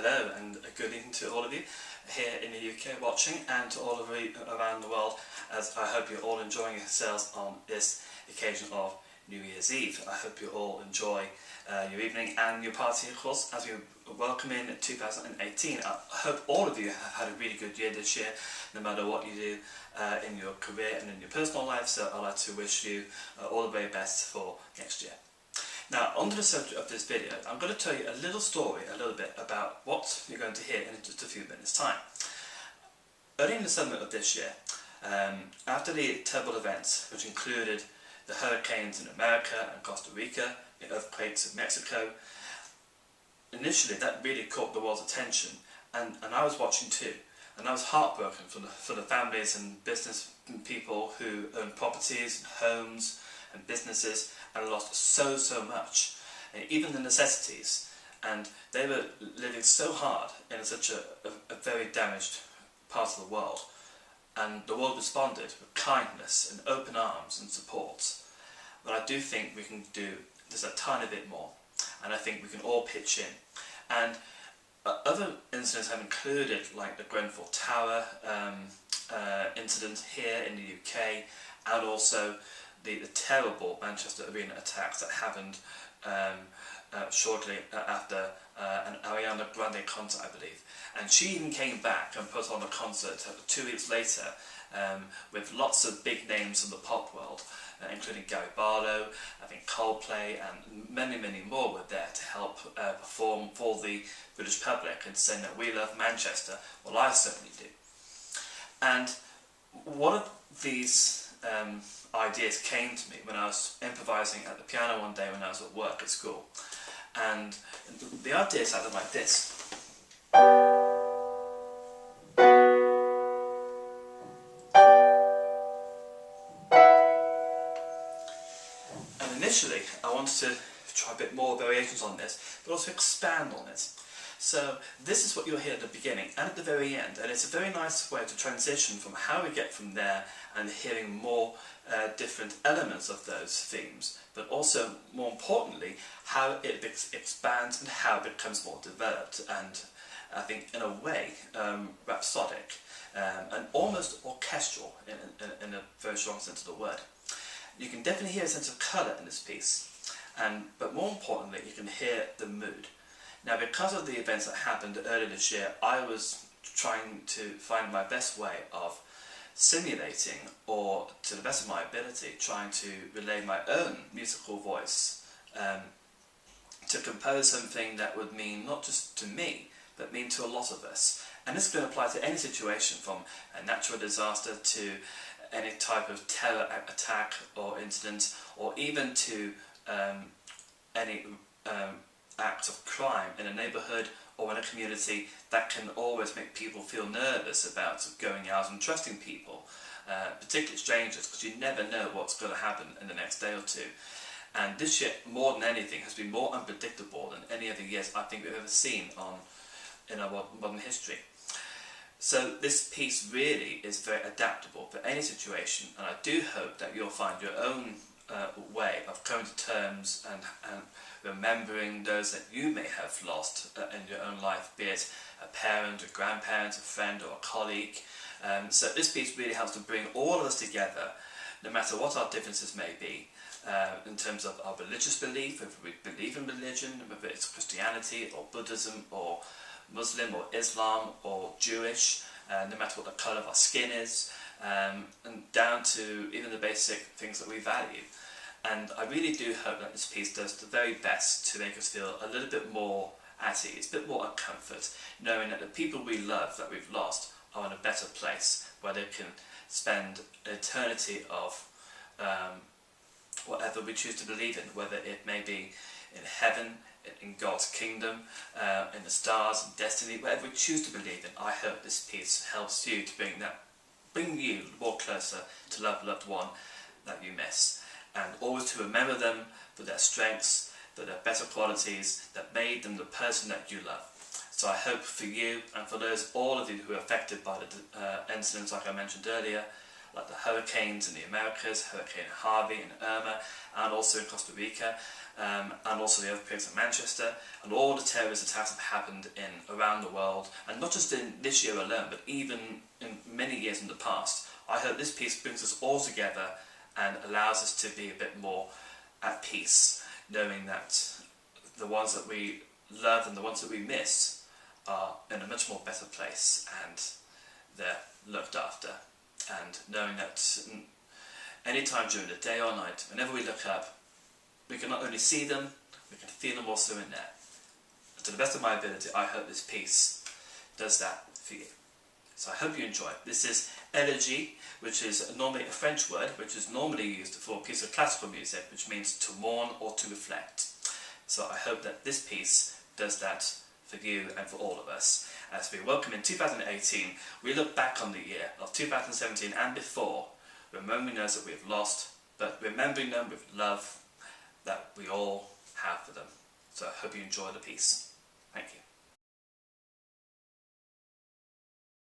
Hello and a good evening to all of you here in the UK watching, and to all of you around the world, as I hope you're all enjoying yourselves on this occasion of New Year's Eve. I hope you all enjoy your evening and your party, of course, as we welcome in 2018. I hope all of you have had a really good year this year, no matter what you do in your career and in your personal life, so I'd like to wish you all the very best for next year. Now, on to the subject of this video, I'm going to tell you a little story, a little bit about what you're going to hear in just a few minutes' time. Early in the summer of this year, after the terrible events which included the hurricanes in America and Costa Rica, the earthquakes in Mexico, initially that really caught the world's attention, and I was watching too, and I was heartbroken for the families and business people who own properties and homes and businesses and lost so much, and even the necessities, and they were living so hard in such a very damaged part of the world, and the world responded with kindness and open arms and support. But I do think we can do just a tiny bit more, and I think we can all pitch in. And other incidents have included like the Grenfell Tower incident here in the UK, and also the terrible Manchester Arena attacks that happened shortly after an Ariana Grande concert, I believe. And she even came back and put on a concert 2 weeks later with lots of big names from the pop world, including Gary Barlow, I think Coldplay, and many more were there to help perform for the British public and saying that we love Manchester. Well, I certainly do. And one of these ideas came to me when I was improvising at the piano one day when I was at work at school, and the idea sounded like this. And initially I wanted to try a bit more variations on this, but also expand on it. So this is what you'll hear at the beginning and at the very end, and it's a very nice way to transition from how we get from there and hearing more different elements of those themes, but also, more importantly, how it expands and how it becomes more developed, and I think in a way rhapsodic and almost orchestral in a very strong sense of the word. You can definitely hear a sense of colour in this piece, but more importantly you can hear the mood. Now, because of the events that happened earlier this year, I was trying to find my best way of simulating, or to the best of my ability, trying to relay my own musical voice to compose something that would mean not just to me, but mean to a lot of us. And this can apply to any situation, from a natural disaster to any type of terror attack or incident, or even to any acts of crime in a neighbourhood or in a community that can always make people feel nervous about going out and trusting people, particularly strangers, because you never know what's going to happen in the next day or two. And this year, more than anything, has been more unpredictable than any other years I think we've ever seen in our modern history. So this piece really is very adaptable for any situation, and I do hope that you'll find your own way of coming to terms and remembering those that you may have lost in your own life, be it a parent, a grandparent, a friend or a colleague. So this piece really helps to bring all of us together, no matter what our differences may be, in terms of our religious belief, whether we believe in religion, whether it's Christianity or Buddhism or Muslim or Islam or Jewish, no matter what the colour of our skin is, and down to even the basic things that we value. And I really do hope that this piece does the very best to make us feel a little bit more at ease, a bit more at comfort, knowing that the people we love that we've lost are in a better place, where they can spend an eternity of whatever we choose to believe in, whether it may be in heaven, in God's kingdom, in the stars, in destiny, whatever we choose to believe in. I hope this piece helps you to bring you more closer to love loved one that you miss, and always to remember them for their strengths, for their better qualities that made them the person that you love. So I hope for you, and for all of you who are affected by the incidents like I mentioned earlier, like the hurricanes in the Americas, Hurricane Harvey and Irma, and also in Costa Rica, and also the earthquakes in Manchester, and all the terrorist attacks have happened around the world, and not just in this year alone, but even in many years in the past. I hope this peace brings us all together and allows us to be a bit more at peace, knowing that the ones that we love and the ones that we miss are in a much more better place and they're looked after, and knowing that any time during the day or night, whenever we look up, we can not only see them, we can feel them also in there. And to the best of my ability, I hope this piece does that for you. So I hope you enjoy. This is elegy, which is normally a French word, which is normally used for a piece of classical music, which means to mourn or to reflect. So I hope that this piece does that for you and for all of us. As we welcome in 2018, we look back on the year of 2017 and before, remembering those that we've lost, but remembering them with love that we all have for them. So I hope you enjoy the piece. Thank you.